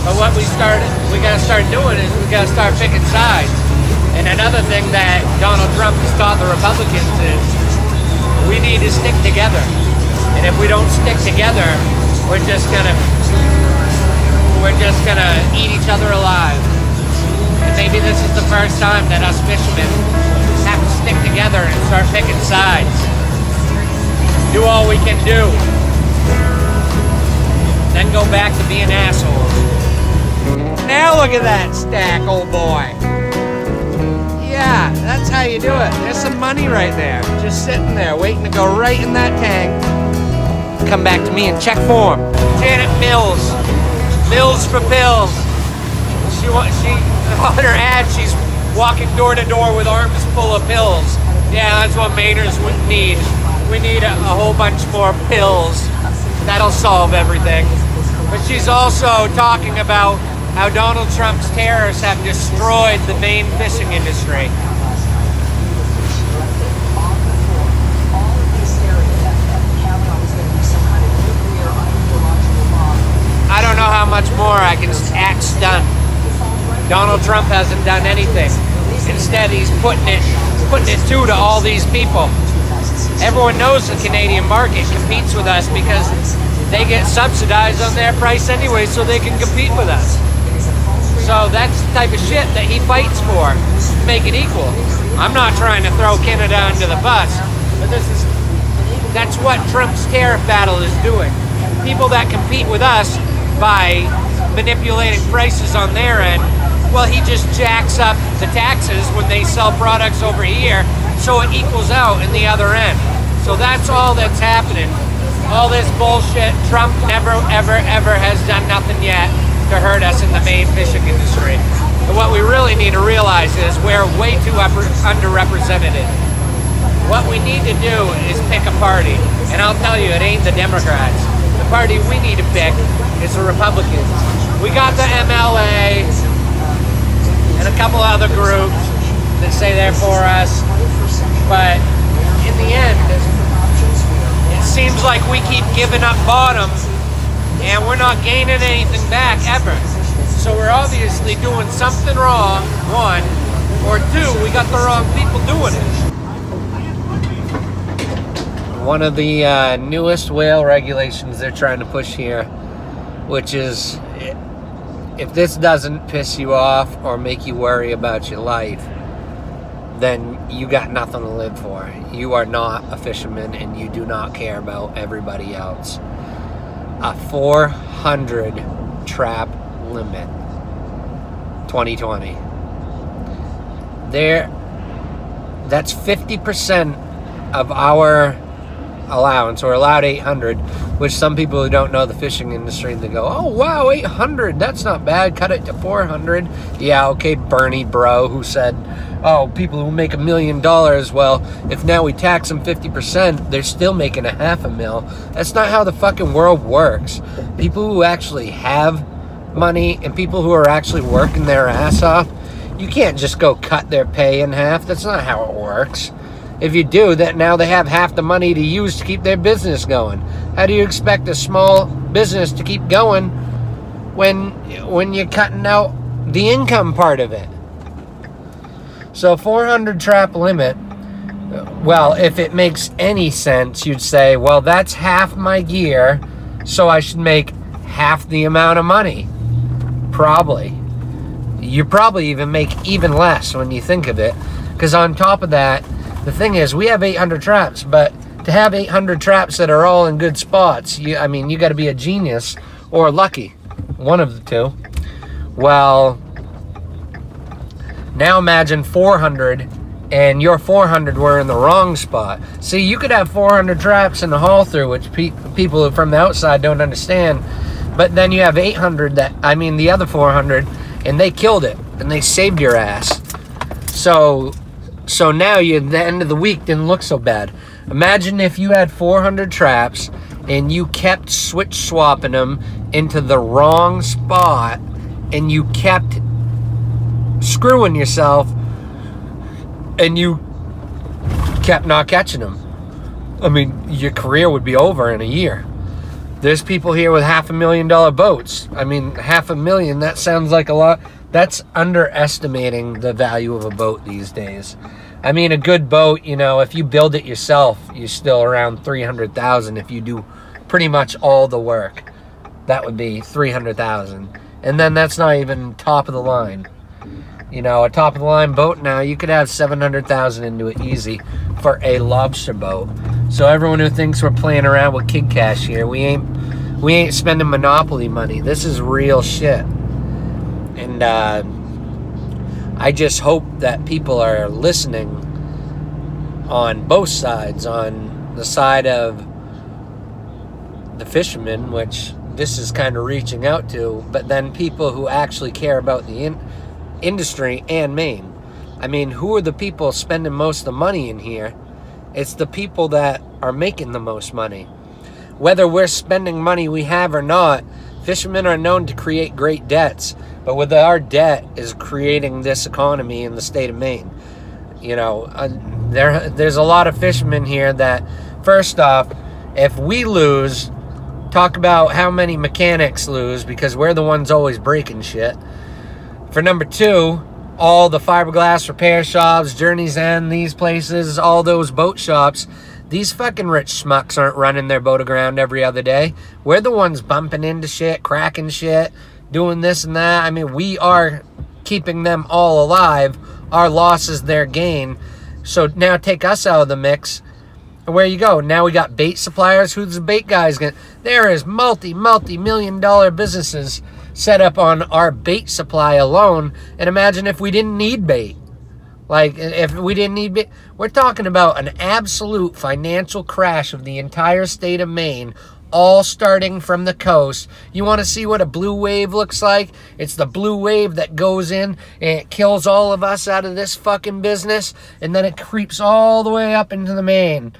But what we gotta start doing is we gotta start picking sides. And another thing that Donald Trump has taught the Republicans is we need to stick together. And if we don't stick together, we're just gonna eat each other alive. And maybe this is the first time that us fishermen have to stick together and start picking sides. Do all we can do. Then go back to being assholes. Now look at that stack, old boy. Yeah, that's how you do it. There's some money right there. Just sitting there, waiting to go right in that tank. Come back to me in check form. Janet Mills. Mills for pills. She on her ad, she's walking door to door with arms full of pills. Yeah, that's what Mainers would need. We need a whole bunch more pills. That'll solve everything. But she's also talking about how Donald Trump's tariffs have destroyed the Maine fishing industry. I don't know how much more I can act stunned. Donald Trump hasn't done anything. Instead, he's putting it to all these people. Everyone knows the Canadian market competes with us because they get subsidized on their price anyway, so they can compete with us. So that's the type of shit that he fights for, to make it equal. I'm not trying to throw Canada under the bus, but that's what Trump's tariff battle is doing. People that compete with us by manipulating prices on their end, well, he just jacks up the taxes when they sell products over here, so it equals out in the other end. So that's all that's happening. All this bullshit, Trump never, ever, ever has done nothing yet to hurt us in the Maine fishing industry. And what we really need to realize is we're way too underrepresented. What we need to do is pick a party. And I'll tell you, it ain't the Democrats. The party we need to pick is the Republicans. We got the MLA and a couple other groups that say they're for us. But in the end, it seems like we keep giving up bottom and we're not gaining anything back ever. So we're obviously doing something wrong, one, or two, we got the wrong people doing it. One of the newest whale regulations they're trying to push here, which is if this doesn't piss you off or make you worry about your life, then you got nothing to live for. You are not a fisherman and you do not care about everybody else. A 400 trap limit, 2020. That's 50% of our allowance. We're allowed 800, which some people who don't know the fishing industry, they go, oh wow, 800, that's not bad, cut it to 400. Yeah, okay, Bernie bro, who said, oh, people who make $1 million, well, if now we tax them 50%, they're still making $500,000. That's not how the fucking world works. People who actually have money and people who are actually working their ass off, you can't just go cut their pay in half. That's not how it works. If you do, that now they have half the money to use to keep their business going. How do you expect a small business to keep going when you're cutting out the income part of it? So 400 trap limit, well, if it makes any sense, you'd say, well, that's half my gear, so I should make half the amount of money. Probably. You probably even make even less when you think of it. Because on top of that, the thing is, we have 800 traps, but to have 800 traps that are all in good spots, you got to be a genius or lucky. One of the two. Well, now imagine 400, and your 400 were in the wrong spot. See, you could have 400 traps in the haul through, which people from the outside don't understand. But then you have 800 the other 400, and they killed it, and they saved your ass. So now you, at the end of the week, didn't look so bad. Imagine if you had 400 traps, and you kept switch swapping them into the wrong spot, and you kept screwing yourself, and you kept not catching them. I mean, your career would be over in a year. There's people here with $500,000 boats. I mean, $500,000, that sounds like a lot. That's underestimating the value of a boat these days. I mean, a good boat, you know, if you build it yourself, you're still around $300,000 if you do pretty much all the work. That would be $300,000. And then that's not even top of the line. You know, a top of the line boat now, you could have $700,000 into it easy for a lobster boat. So everyone who thinks we're playing around with kid cash here, we ain't spending monopoly money. This is real shit. And I just hope that people are listening on both sides, on the side of the fishermen, which this is kind of reaching out to, but then people who actually care about the industry and Maine. I mean, who are the people spending most of the money in here? It's the people that are making the most money. Whether we're spending money we have or not, fishermen are known to create great debts, but with our debt is creating this economy in the state of Maine. You know, there's a lot of fishermen here that, first off, if we lose, talk about how many mechanics lose, because we're the ones always breaking shit. For number two, all the fiberglass repair shops, Journey's End, these places, all those boat shops, these fucking rich schmucks aren't running their boat aground every other day. We're the ones bumping into shit, cracking shit, doing this and that. I mean, we are keeping them all alive. Our loss is their gain. So now take us out of the mix. And where you go? Now we got bait suppliers. Who's the bait guys gonna? There is multi-million-dollar businesses set up on our bait supply alone. And imagine if we didn't need bait. Like, if we didn't need bait, we're talking about an absolute financial crash of the entire state of Maine, all starting from the coast. You want to see what a blue wave looks like? It's the blue wave that goes in and it kills all of us out of this fucking business, and then it creeps all the way up into the Maine.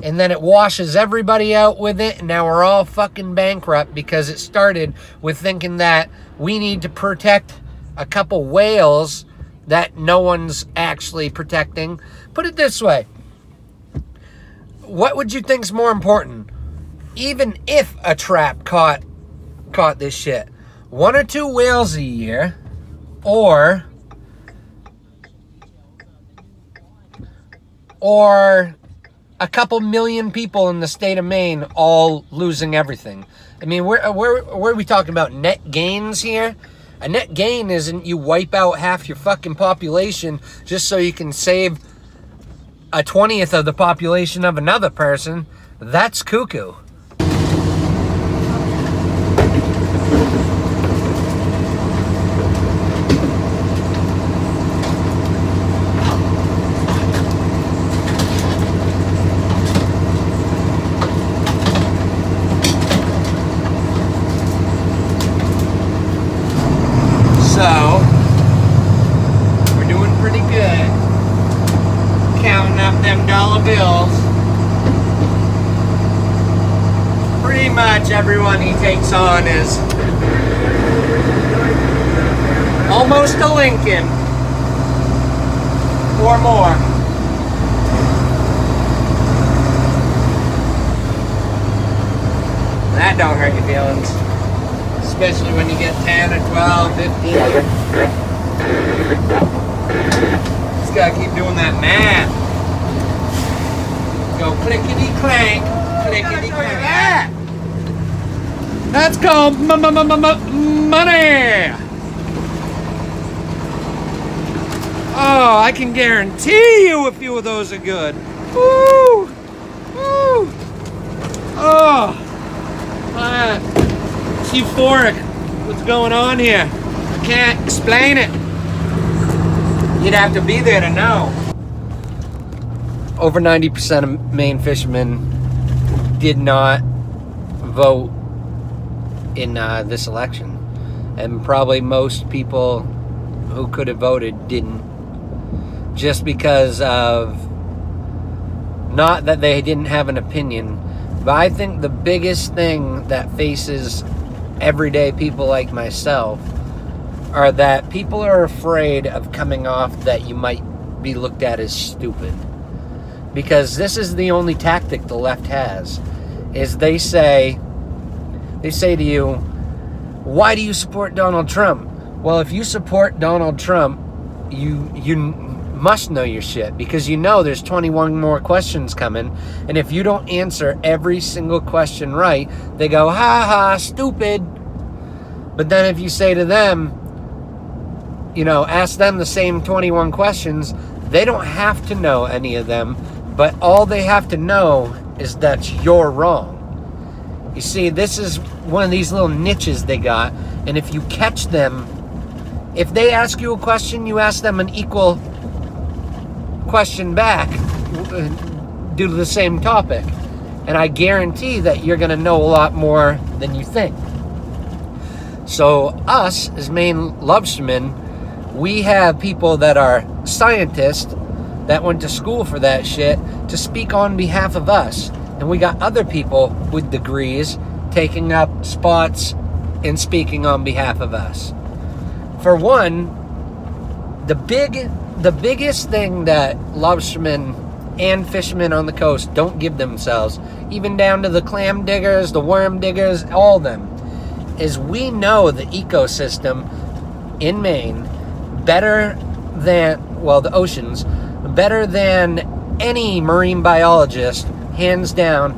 And then it washes everybody out with it, and now we're all fucking bankrupt because it started with thinking that we need to protect a couple whales that no one's actually protecting. Put it this way. What would you think's more important? Even if a trap caught this shit, 1 or 2 whales a year, or a couple million people in the state of Maine all losing everything. I mean, where are we talking about net gains here? A net gain isn't you wipe out half your fucking population just so you can save a 20th of the population of another person. That's cuckoo. So, we're doing pretty good. Counting up them dollar bills. Pretty much everyone he takes on is almost a Lincoln or more. That don't hurt your feelings. Especially when you get 10 or 12, 15. Just gotta keep doing that math. Go clickety clank, clickety clank. That's called money. Oh, I can guarantee you a few of those are good. Woo! Woo! Oh! It's euphoric. What's going on here? I can't explain it. You'd have to be there to know. Over 90% of Maine fishermen did not vote in this election. And probably most people who could have voted didn't. Just because of, not that they didn't have an opinion, but I think the biggest thing that faces everyday people like myself are that people are afraid of coming off that you might be looked at as stupid. Because this is the only tactic the left has, is they say, They say to you, why do you support Donald Trump? Well, if you support Donald Trump, you must know your shit, because you know there's 21 more questions coming, and if you don't answer every single question right, they go, ha ha, stupid. But then if you say to them, you know, ask them the same 21 questions, they don't have to know any of them, but all they have to know is that you're wrong. You see, this is one of these little niches they got, and if you catch them, if they ask you a question, you ask them an equal question back due to the same topic, and I guarantee that you're going to know a lot more than you think. So us, as Maine Lobstermen, we have people that are scientists that went to school for that shit to speak on behalf of us. And we got other people with degrees taking up spots and speaking on behalf of us. For one, the biggest thing that lobstermen and fishermen on the coast don't give themselves, even down to the clam diggers, the worm diggers, all of them, is we know the ecosystem in Maine better than, well, the oceans, better than any marine biologist, hands down.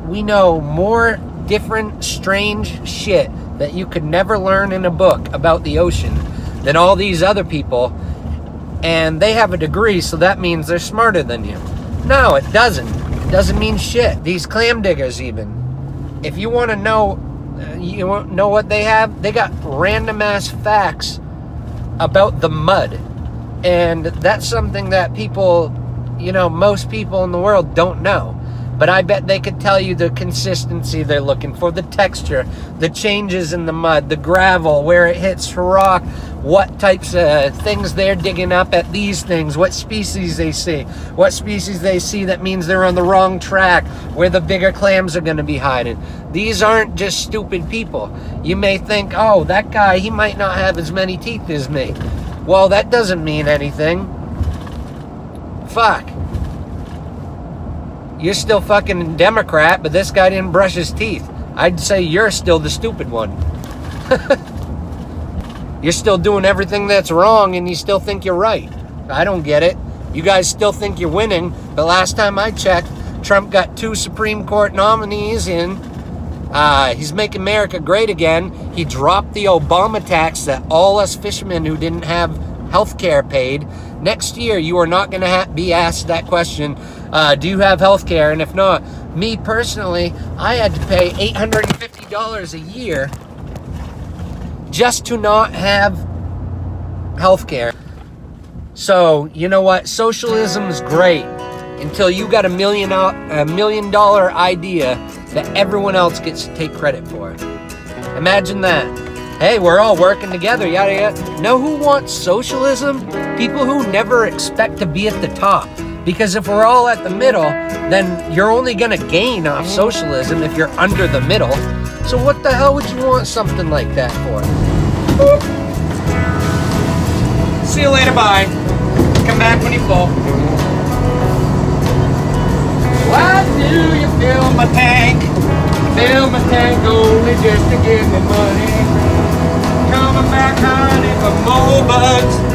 We know more different strange shit that you could never learn in a book about the ocean than all these other people, and they have a degree, so that means they're smarter than you. No, it doesn't. It doesn't mean shit. These clam diggers, even, if you want to know, you want to know what they have, they got random ass facts about the mud, and that's something that people, you know, most people in the world don't know. But I bet they could tell you the consistency they're looking for, the texture, the changes in the mud, the gravel, where it hits rock, what types of things they're digging up at these things, what species they see. What species they see that means they're on the wrong track, where the bigger clams are going to be hiding. These aren't just stupid people. You may think, oh, that guy, he might not have as many teeth as me. Well, that doesn't mean anything. Fuck. You're still fucking a Democrat, but this guy didn't brush his teeth. I'd say you're still the stupid one. You're still doing everything that's wrong, and you still think you're right. I don't get it. You guys still think you're winning, but last time I checked, Trump got 2 Supreme Court nominees in. He's making America great again. He dropped the Obama tax that all us fishermen who didn't have health care paid. Next year, you are not going to be asked that question, do you have health care? And if not, me personally, I had to pay $850 a year just to not have health care. So, you know what? Socialism's great until you got a million dollar idea that everyone else gets to take credit for. Imagine that. Hey, we're all working together, yada yada. Know who wants socialism? People who never expect to be at the top. Because if we're all at the middle, then you're only gonna gain off socialism if you're under the middle. So what the hell would you want something like that for? Boop. See you later, bye. Come back when you fall. Why do you fill my tank? Fill my tank only just to give me money. Coming back, honey, for more bugs.